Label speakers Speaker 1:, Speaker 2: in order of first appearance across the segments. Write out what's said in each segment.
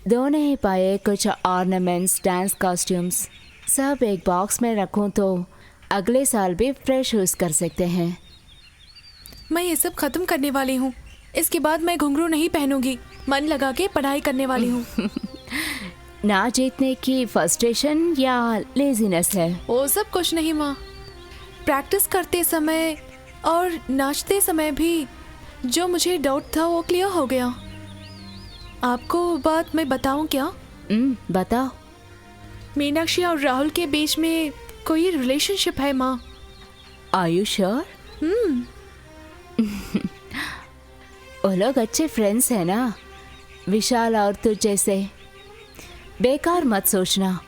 Speaker 1: दोनों ही पाए कुछ ऑर्नामेंट्स, डांस कॉस्ट्यूम्स सब एक बॉक्स में रखूं तो अगले साल भी फ्रेश यूज कर सकते हैं।
Speaker 2: मैं ये सब खत्म करने वाली हूँ। इसके बाद मैं घुंघरू नहीं पहनूंगी। मन लगा के पढ़ाई करने वाली हूँ।
Speaker 1: ना जीतने की फ्रस्ट्रेशन या लेजीनेस है?
Speaker 2: वो सब कुछ नहीं माँ। प्रैक्टिस करते समय और नाचते समय भी जो मुझे डाउट था वो क्लियर हो गया। आपको बात मैं बताऊं क्या?
Speaker 1: बताओ।
Speaker 2: मीनाक्षी और राहुल के बीच में कोई रिलेशनशिप है माँ।
Speaker 1: Are you sure? वो लोग अच्छे फ्रेंड्स हैं ना, विशाल और तुझ जैसे। बेकार मत सोचना।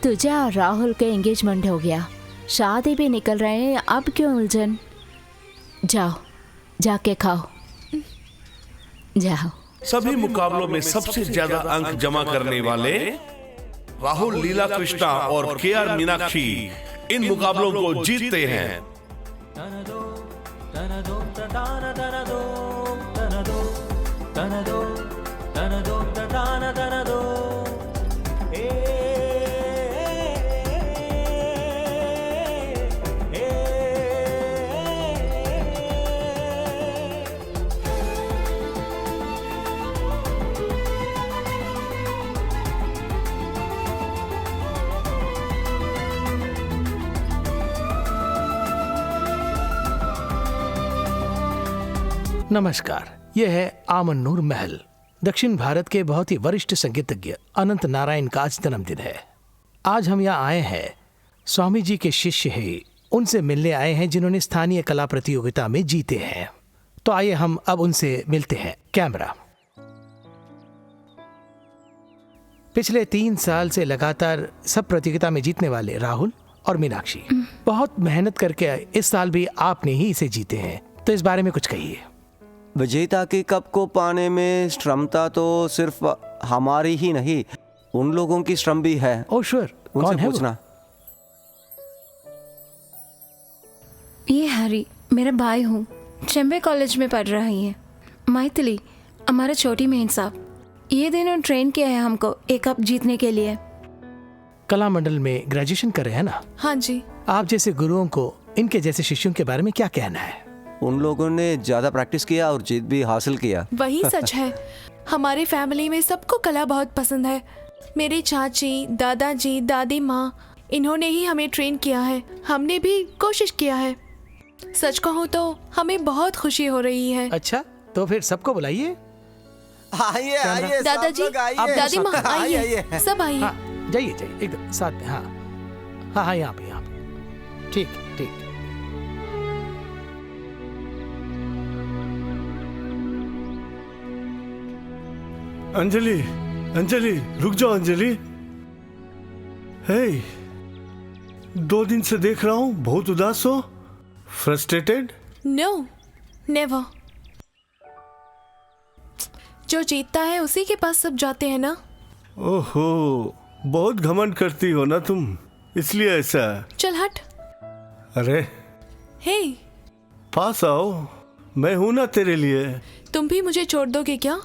Speaker 1: तुझे और राहुल के एंगेजमेंट हो गया, शादी भी निकल रहे हैं, अब क्यों उलझन? जाओ, जाके खाओ, जाओ।
Speaker 3: सभी मुकाबलों में सबसे ज्यादा अंक जमा करने वाले राहुल लीला कृष्णा और केआर मीनाक्षी इन मुकाबलों को जीतते हैं।
Speaker 4: नमस्कार, यह है आमन नूर महल। दक्षिण भारत के बहुत ही वरिष्ठ संगीतज्ञ अनंत नारायण का आज जन्मदिन है। आज हम यहाँ आए हैं, स्वामी जी के शिष्य हैं, उनसे मिलने आए हैं जिन्होंने स्थानीय कला प्रतियोगिता में जीते हैं। तो आइए हम अब उनसे मिलते हैं। कैमरा। पिछले 3 साल से लगातार सब प्रतियोगिता में जीतने वाले राहुल और मीनाक्षी, बहुत मेहनत करके इस साल भी आपने ही इसे जीते हैं, तो इस बारे में कुछ कहिए।
Speaker 5: विजेता की कप को पाने में श्रमता तो सिर्फ हमारी ही नहीं, उन लोगों की श्रम भी है।
Speaker 4: ओह श्योर,
Speaker 5: उनसे पूछना।
Speaker 6: ये हरी मेरा भाई हूँ, चेम्बे कॉलेज में पढ़ रही है। मैथिली हमारा छोटी मेन साहब, ये दिनों ट्रेन किया है हमको एक कप जीतने के लिए।
Speaker 4: कला मंडल में ग्रेजुएशन कर रहे हैं ना?
Speaker 2: हाँ जी।
Speaker 4: आप जैसे गुरुओं को इनके जैसे शिष्यों के बारे में क्या कहना है?
Speaker 5: उन लोगों ने ज्यादा प्रैक्टिस किया और जीत भी हासिल किया।
Speaker 2: वही सच है। हमारे फैमिली में सबको कला बहुत पसंद है। मेरे चाची, दादाजी, दादी माँ, इन्होंने ही हमें ट्रेन किया है। हमने भी कोशिश किया है। सच कहूँ तो हमें बहुत खुशी हो रही है।
Speaker 4: अच्छा, तो फिर सबको बुलाइए।
Speaker 5: आइए आइए
Speaker 2: दादाजी, दादी माँ, आइए, सब आइए।
Speaker 4: हाँ, जाइए जाइए एकदम साथ में। हाँ हाँ हाँ, यहाँ पे। ठीक ठीक।
Speaker 7: अंजलि, अंजलि, रुक जाओ अंजलि। हे, 2 दिन से देख रहा हूँ बहुत उदास हो, फ्रस्ट्रेटेड।
Speaker 2: No, never. जो जीतता है उसी के पास सब जाते हैं ना।
Speaker 7: ओहो, बहुत घमंड करती हो ना तुम, इसलिए ऐसा।
Speaker 2: चल हट।
Speaker 7: अरे
Speaker 2: हे,
Speaker 7: पास आओ, मैं हूं ना तेरे लिए।
Speaker 2: तुम भी मुझे छोड़ दोगे क्या?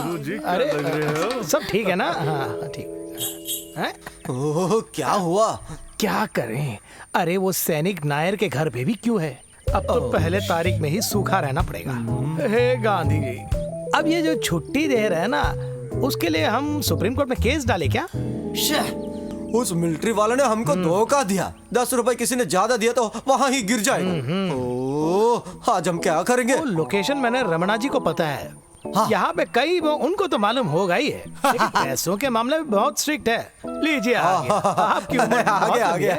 Speaker 7: गुरुजी, क्या
Speaker 4: अरे
Speaker 7: लग रहे हो?
Speaker 4: सब ठीक है ना? हाँ ठीक है।
Speaker 5: ओह, क्या हुआ?
Speaker 4: क्या करें, अरे वो सैनिक नायर के घर पे भी क्यों है? अब तो पहले तारीख में ही सूखा रहना पड़ेगा। हे गांधी जी, अब ये जो छुट्टी दे रहे हैं ना, उसके लिए हम सुप्रीम कोर्ट में केस डाले क्या?
Speaker 5: उस मिलिट्री वाले ने हमको धोखा दिया। 10 रुपए किसी ने ज्यादा दिया तो वहाँ ही गिर जाएगा। ओह, आज हम क्या करेंगे?
Speaker 4: वो लोकेशन मैंने रमणा जी को पता है।
Speaker 5: हाँ।
Speaker 4: यहाँ पे कई वो उनको तो मालूम होगा ही है, लेकिन पैसों के मामले में बहुत स्ट्रिक्ट है। लीजिए आगे, आपकी उम्र बहुत
Speaker 5: आगे
Speaker 4: लंबी है।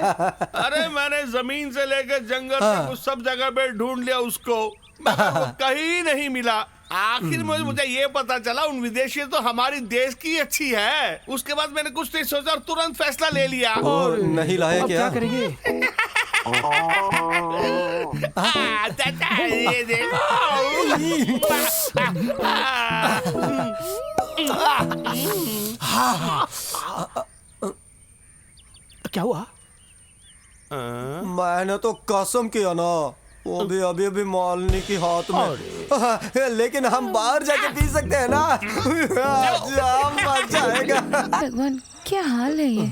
Speaker 3: अरे मैंने जमीन से लेकर जंगल तक उस सब जगह पे ढूंढ लिया उसको, मगर वो कहीं नहीं मिला। आखिर में मुझे ये पता चला उन विदेशी तो हमारी देश की अच्छी है। उसके बाद मैंने कुछ नहीं सोचा और तुरंत फैसला ले लिया।
Speaker 5: और नहीं लाया
Speaker 4: अब
Speaker 5: क्या?
Speaker 4: क्या करेंगे?
Speaker 3: चाचा ये देखो।
Speaker 4: क्या हुआ?
Speaker 5: मैंने तो कसम किया ना, वो भी अभी अभी मालनी की हाथ में। लेकिन हम बाहर जाके पी सकते हैं ना। जाम मजा आएगा।
Speaker 6: भगवान, क्या हाल है ये?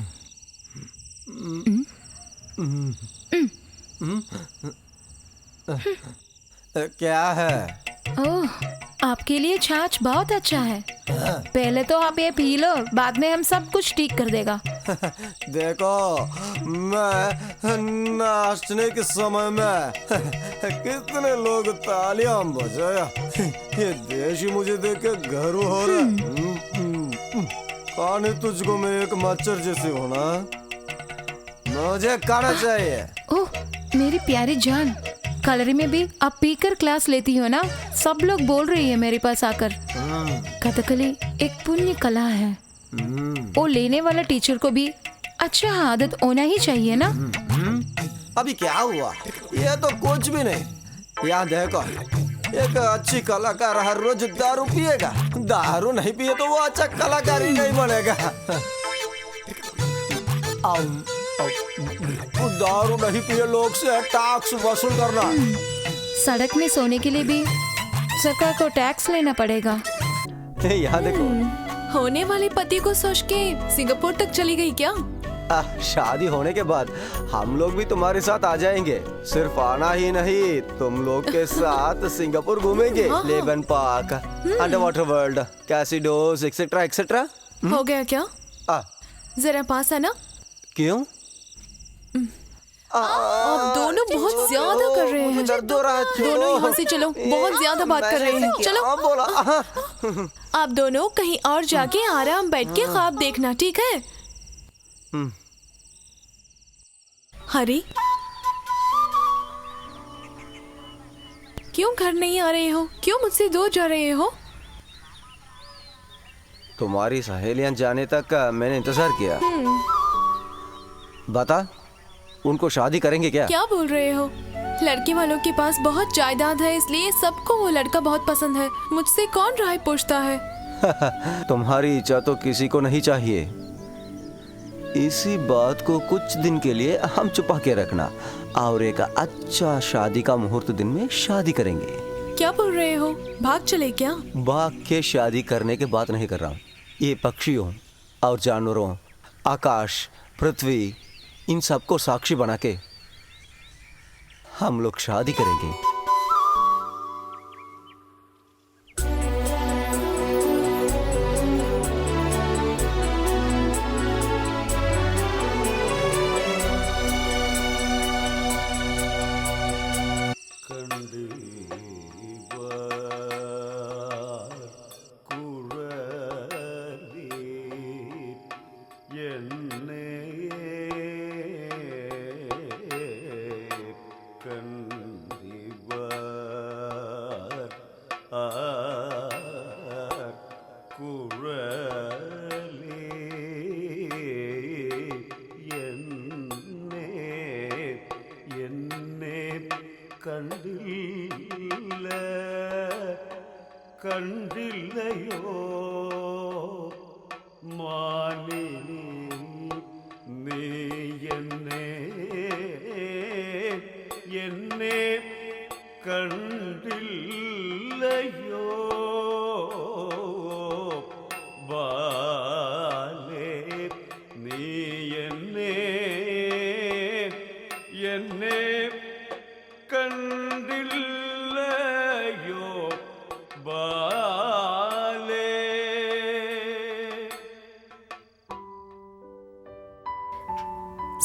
Speaker 5: क्या है?
Speaker 6: ओह, आपके लिए छाछ बहुत अच्छा है। पहले तो आप ये पी लो, बाद में हम सब कुछ ठीक कर देगा।
Speaker 5: देखो, मैं नाचने के समय में कितने लोग तालियां बजाया। ये देश ही मुझे देख के घरू हो रहा। खाने तुझको मैं एक मच्छर जैसी हूँ ना, मुझे खाना चाहिए।
Speaker 6: ओह, मेरी प्यारी जान, कलरी में भी आप पीकर क्लास लेती हो ना? सब लोग बोल रही है मेरे पास आकर। कथकली एक पुण्य कला है, वो लेने वाला टीचर को भी अच्छा आदत होना ही चाहिए ना।
Speaker 5: अभी क्या हुआ? ये तो कुछ भी नहीं। यहाँ देखो, एक अच्छी कलाकार हर रोज दारू पिएगा, दारू नहीं पिए तो वो अच्छा कलाकार ही नहीं बनेगा। वो दारू नहीं पिए लोग से टैक्स वसूल करना।
Speaker 6: सड़क में सोने के लिए भी सरकार को टैक्स लेना पड़ेगा।
Speaker 5: यहाँ देखो,
Speaker 2: होने वाले पति को सोच के सिंगापुर तक चली गई क्या?
Speaker 5: शादी होने के बाद हम लोग भी तुम्हारे साथ आ जाएंगे। सिर्फ आना ही नहीं, तुम लोग के साथ सिंगापुर घूमेंगे। लेबन पार्क, अंडर वाटर वर्ल्ड, कैसिडोस, एक्सेट्रा एक्सेट्रा।
Speaker 2: हो गया क्या? जरा पास आना।
Speaker 5: क्यों?
Speaker 2: आप दोनों बहुत ज्यादा कर रहे हैं। दोनों यहाँ से चलो, बहुत ज्यादा बात कर रहे हैं। चलो,
Speaker 5: बोला।
Speaker 2: आप दोनों कहीं और जाके आराम बैठ के ख्वाब देखना, ठीक है? हरी, क्यों घर नहीं आ रहे हो? क्यों मुझसे दूर जा रहे हो?
Speaker 5: तुम्हारी सहेलियां जाने तक मैंने इंतजार किया। बता, उनको शादी करेंगे क्या?
Speaker 2: क्या बोल रहे हो? लड़के वालों के पास बहुत जायदाद है, इसलिए सबको वो लड़का बहुत पसंद है। मुझसे कौन राय पूछता है?
Speaker 5: तुम्हारी इच्छा तो किसी को नहीं चाहिए। इसी बात को कुछ दिन के लिए हम छुपा के रखना और एक अच्छा शादी का मुहूर्त दिन में शादी करेंगे।
Speaker 2: क्या बोल रहे हो? भाग चले क्या?
Speaker 5: भाग के शादी करने की बात नहीं कर रहा हूँ। ये पक्षियों और जानवरों, आकाश, पृथ्वी, इन सबको साक्षी बना के हम लोग शादी करेंगे।
Speaker 7: കണ്ടില്ലയോ മാലിനി നീ എന്നെ എന്നെ കണ്ടില്ലയോ ബാലേ നീ എന്നെ എന്നെ കണ്ടില്ലയോ ബാലേ।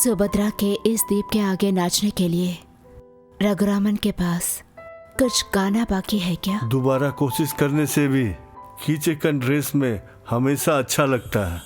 Speaker 1: सुभद्रा के इस दीप के आगे नाचने के लिए रघुरामन के पास कुछ गाना बाकी है क्या?
Speaker 7: दोबारा कोशिश करने से भी खींचे कन ड्रेस में हमेशा अच्छा लगता है।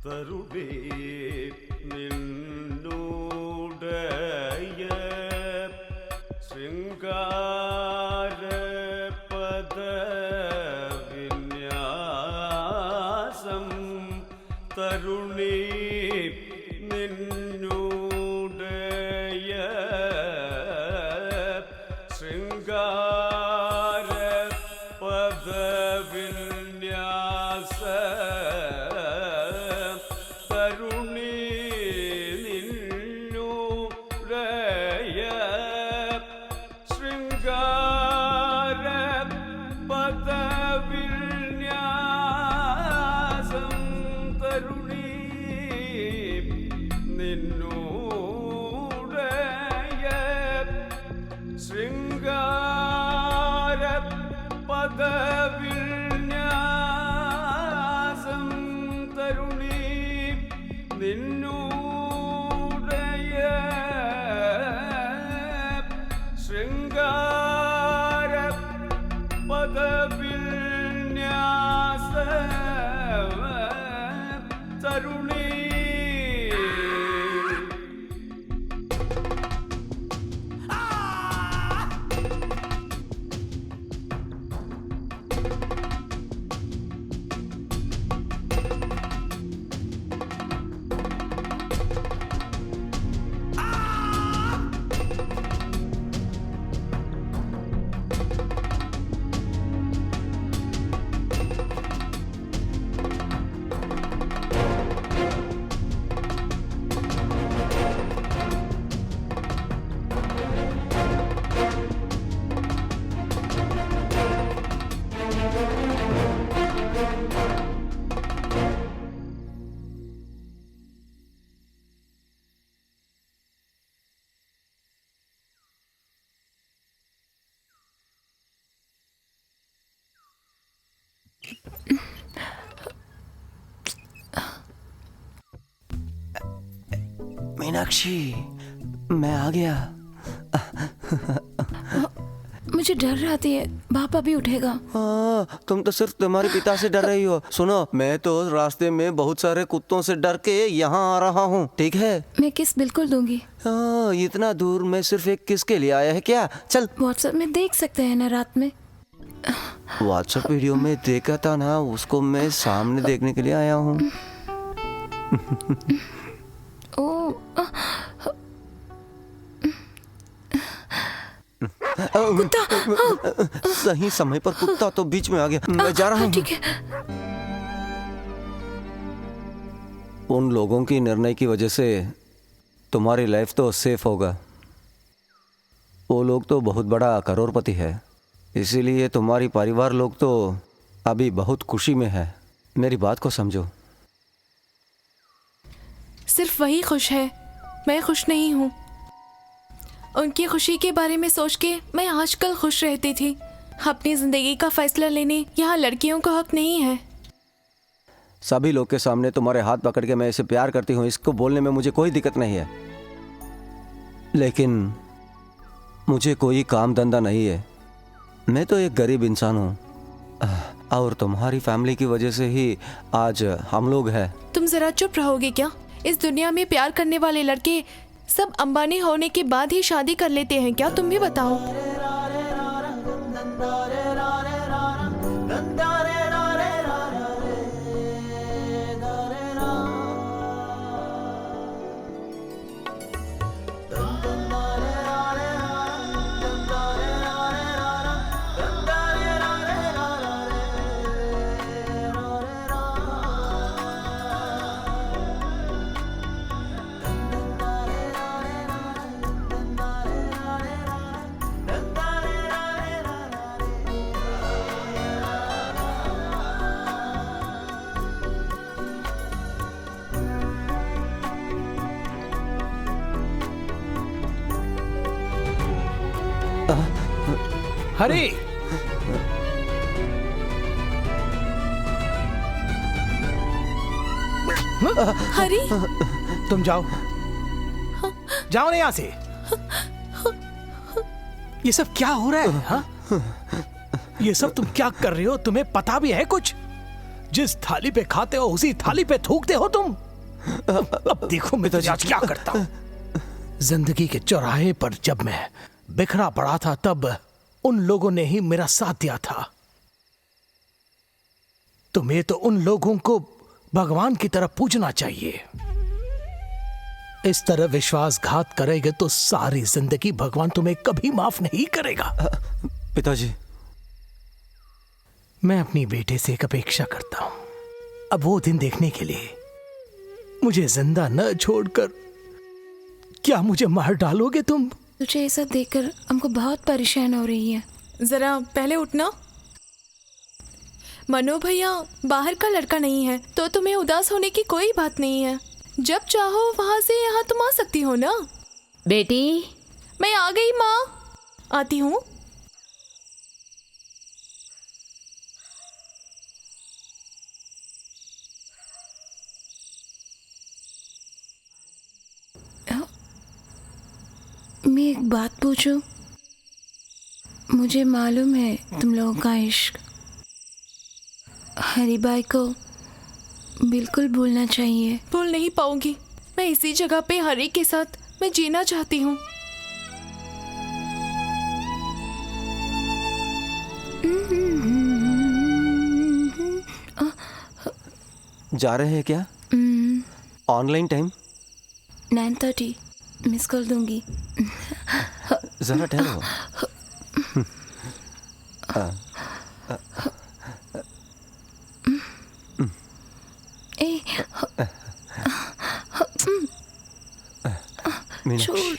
Speaker 7: തരുടേ നിന്നോടയ ശൃംഗാര പദവിന്യാസം തരുണീ നിന്നോടയ ശൃംഗാര പദവിന്യാസ
Speaker 5: मीनाक्षी, मैं आ गया।
Speaker 6: मुझे डर आती है, बाप अभी उठेगा।
Speaker 5: तुम तो सिर्फ तुम्हारे पिता से डर रही हो। सुनो, मैं तो रास्ते में बहुत सारे कुत्तों से डर के यहाँ आ रहा हूँ, ठीक है?
Speaker 6: मैं किस बिल्कुल दूंगी।
Speaker 5: इतना दूर मैं सिर्फ एक किस के लिए आया है क्या? चल।
Speaker 6: व्हाट्सएप में देख सकते हैं ना रात में।
Speaker 5: व्हाट्सएप वीडियो में देखा था ना, उसको मैं सामने देखने के लिए आया हूँ।
Speaker 6: कुत्ता।
Speaker 5: सही समय पर कुत्ता तो बीच में आ गया। मैं जा रहा हूँ।
Speaker 6: ठीक है।
Speaker 5: उन लोगों की निर्णय की वजह से तुम्हारी लाइफ तो सेफ होगा। वो लोग तो बहुत बड़ा करोड़पति है, इसीलिए तुम्हारी परिवार लोग तो अभी बहुत खुशी में है। मेरी बात को समझो।
Speaker 2: सिर्फ वही खुश है, मैं खुश नहीं हूँ। उनकी खुशी के बारे में सोच के मैं आजकल खुश रहती थी। अपनी जिंदगी का फैसला लेने यहाँ लड़कियों को हक नहीं है।
Speaker 5: सभी लोग के सामने तुम्हारे हाथ पकड़ के मैं इसे प्यार करती हूँ, इसको बोलने में मुझे कोई दिक्कत नहीं है, लेकिन मुझे कोई काम धंधा नहीं है। मैं तो एक गरीब इंसान हूँ और तुम्हारी फैमिली की वजह से ही आज हम लोग हैं।
Speaker 2: तुम जरा चुप रहोगे क्या? इस दुनिया में प्यार करने वाले लड़के सब अंबानी होने के बाद ही शादी कर लेते हैं क्या? तुम भी बताओ।
Speaker 4: हरी,
Speaker 2: हरी,
Speaker 4: तुम जाओ, जाओ ना यहाँ से। ये सब क्या हो रहा है? हाँ, ये सब तुम क्या कर रहे हो? तुम्हें पता भी है कुछ? जिस थाली पे खाते हो उसी थाली पे थूकते हो तुम। अब देखो मैं तुझे आज क्या करता हूँ। जिंदगी के चौराहे पर जब मैं बिखरा पड़ा था तब उन लोगों ने ही मेरा साथ दिया था। तुम्हें तो उन लोगों को भगवान की तरह पूजना चाहिए। इस तरह विश्वासघात करेगा तो सारी जिंदगी भगवान तुम्हें कभी माफ नहीं करेगा।
Speaker 5: पिताजी,
Speaker 4: मैं अपनी बेटे से एक अपेक्षा करता हूं। अब वो दिन देखने के लिए मुझे जिंदा न छोड़कर क्या मुझे मार डालोगे तुम?
Speaker 6: तुझे ऐसा देखकर हमको बहुत परेशान हो रही है।
Speaker 2: जरा पहले उठना। मनो भैया बाहर का लड़का नहीं है तो तुम्हें उदास होने की कोई बात नहीं है। जब चाहो वहां से यहाँ तुम आ सकती हो ना।
Speaker 1: बेटी,
Speaker 2: मैं आ गई माँ, आती हूँ।
Speaker 6: मैं एक बात पूछूं? मुझे मालूम है तुम लोगों का इश्क हरी भाई को बिल्कुल भूलना चाहिए।
Speaker 2: भूल नहीं पाऊंगी। मैं इसी जगह पे हरी के साथ मैं जीना चाहती हूँ।
Speaker 5: जा रहे हैं क्या? ऑनलाइन टाइम
Speaker 6: 9:30 मिस कॉल दूंगी।
Speaker 5: जरा ठहरो। मीनाक्षी,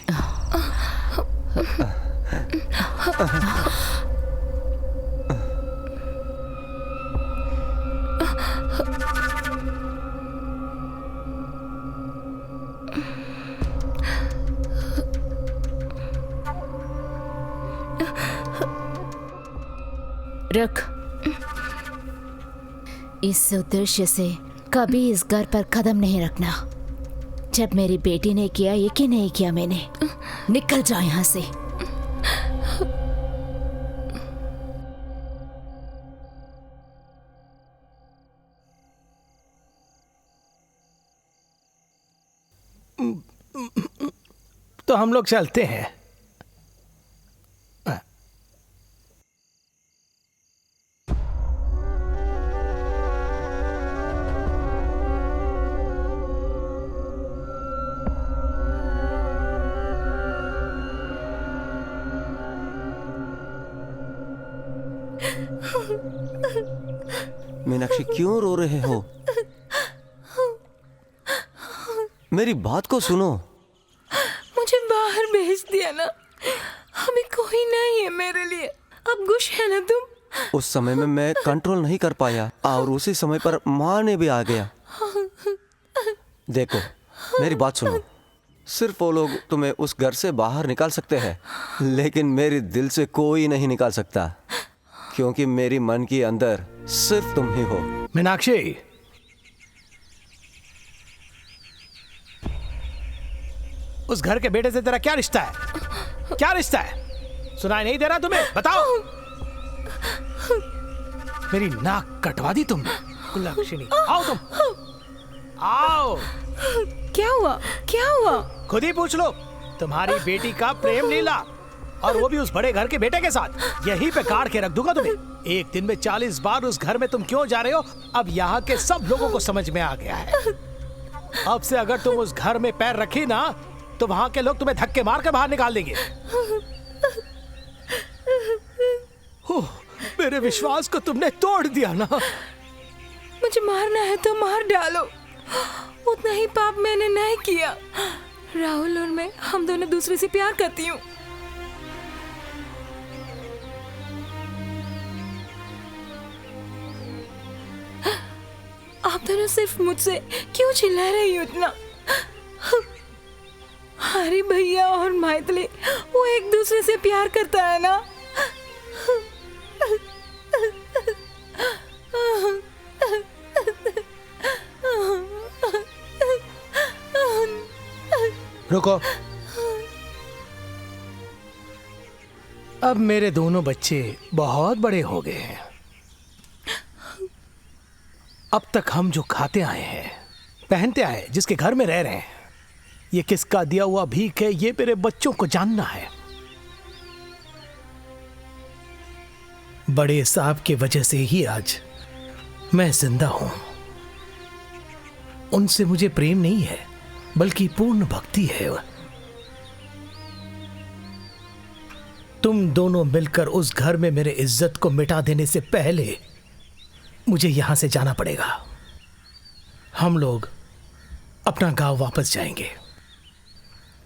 Speaker 1: रुक। इस उद्देश्य से कभी इस घर पर कदम नहीं रखना। जब मेरी बेटी ने किया, ये कि नहीं किया मैंने। निकल जाओ यहाँ से।
Speaker 4: तो हम लोग चलते हैं।
Speaker 5: मीनाक्षी, क्यों रो रहे हो? मेरी बात को सुनो।
Speaker 6: मुझे बाहर भेज दिया ना। हमें कोई नहीं है मेरे लिए। अब खुश है ना तुम?
Speaker 5: उस समय में मैं कंट्रोल नहीं कर पाया और उसी समय पर माँ ने भी आ गया। देखो, मेरी बात सुनो। सिर्फ वो लोग तुम्हें उस घर से बाहर निकाल सकते हैं, लेकिन मेरे दिल से कोई नहीं निकाल सकता, क्योंकि मेरी मन के अंदर सिर्फ तुम ही हो।
Speaker 4: मीनाक्षी, उस घर के बेटे से तेरा क्या रिश्ता है? क्या रिश्ता है? सुनाई नहीं दे रहा तुम्हें? बताओ। मेरी नाक कटवा दी तुमने। कुलक्षणी, आओ तुम, आओ।
Speaker 6: क्या हुआ? क्या हुआ?
Speaker 4: खुद ही पूछ लो। तुम्हारी बेटी का प्रेम लीला, और वो भी उस बड़े घर के बेटे के साथ। यहीं पे काट के रख दूंगा तुम्हें। एक दिन में 40 बार उस घर में तुम क्यों जा रहे हो, अब यहाँ के सब लोगों को समझ में आ गया है। अब से अगर तुम उस घर में पैर रखी ना, तो वहाँ के लोग तुम्हें धक्के मार के बाहर निकाल देंगे। मेरे विश्वास को तुमने तोड़ दिया ना।
Speaker 6: मुझे मारना है तो मार डालो। उतना ही पाप मैंने नहीं किया। राहुल और मैं, हम दोनों दूसरे से प्यार करती हूँ। आप दोनों सिर्फ मुझसे क्यों चिल्ला रही हो इतना? हरी भैया और मैथिली, वो एक दूसरे से प्यार करता है ना।
Speaker 4: रुको। अब मेरे दोनों बच्चे बहुत बड़े हो गए हैं। अब तक हम जो खाते आए हैं, पहनते आए, जिसके घर में रह रहे हैं, ये किसका दिया हुआ भीख है, ये मेरे बच्चों को जानना है। बड़े साहब की वजह से ही आज मैं जिंदा हूं। उनसे मुझे प्रेम नहीं है, बल्कि पूर्ण भक्ति है। तुम दोनों मिलकर उस घर में मेरे इज्जत को मिटा देने से पहले मुझे यहां से जाना पड़ेगा। हम लोग अपना गांव वापस जाएंगे।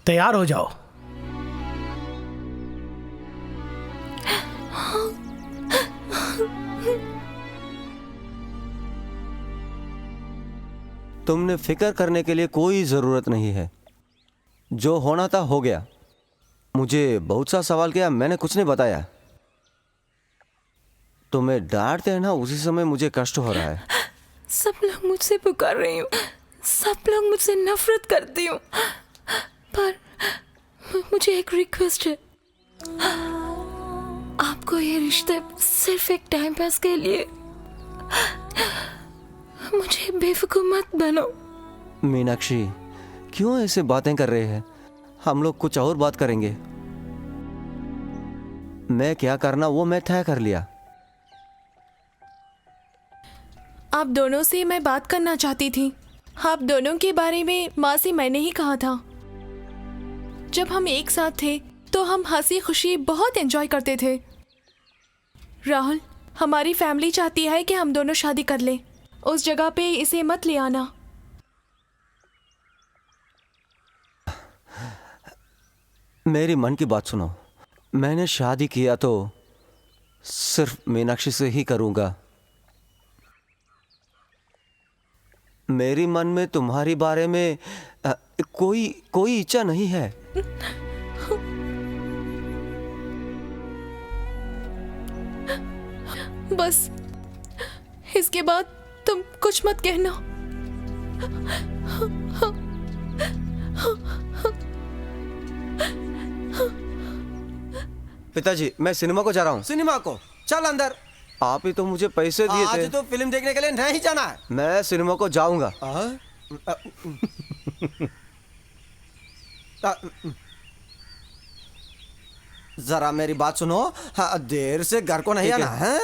Speaker 4: तैयार हो जाओ।
Speaker 5: तुमने फिक्र करने के लिए कोई ज़रूरत नहीं है। जो होना था हो गया। मुझे बहुत सा सवाल किया, मैंने कुछ नहीं बताया। तुम्हें डांटते हैं ना, उसी समय मुझे कष्ट हो रहा है।
Speaker 6: सब लोग मुझसे पुकार रही हूँ, सब लोग मुझसे नफरत करती हूँ, पर मुझे एक रिक्वेस्ट है। आपको ये रिश्ते सिर्फ एक टाइम पास के लिए, मुझे बेवकूफ मत बनो।
Speaker 5: मीनाक्षी, क्यों ऐसे बातें कर रहे हैं? हम लोग कुछ और बात करेंगे। मैं क्या करना वो मैं तय कर लिया।
Speaker 2: आप दोनों से मैं बात करना चाहती थी। आप दोनों के बारे में माँ से मैंने ही कहा था। जब हम एक साथ थे तो हम हंसी खुशी बहुत एंजॉय करते थे। राहुल, हमारी फैमिली चाहती है कि हम दोनों शादी कर लें। उस जगह पे इसे मत ले आना।
Speaker 5: मेरी मन की बात सुनो। मैंने शादी किया तो सिर्फ मीनाक्षी से ही करूंगा। मेरी मन में तुम्हारी बारे में कोई इच्छा नहीं है।
Speaker 2: बस इसके बाद तुम कुछ मत कहना।
Speaker 5: पिताजी, मैं सिनेमा को जा रहा हूँ।
Speaker 8: सिनेमा को? चल अंदर।
Speaker 5: आप ही तो मुझे पैसे दिए थे।
Speaker 8: आज तो फिल्म देखने के लिए नहीं जाना है।
Speaker 5: मैं सिनेमा को जाऊंगा।
Speaker 8: जरा मेरी बात सुनो। हाँ, देर से घर को नहीं आना है।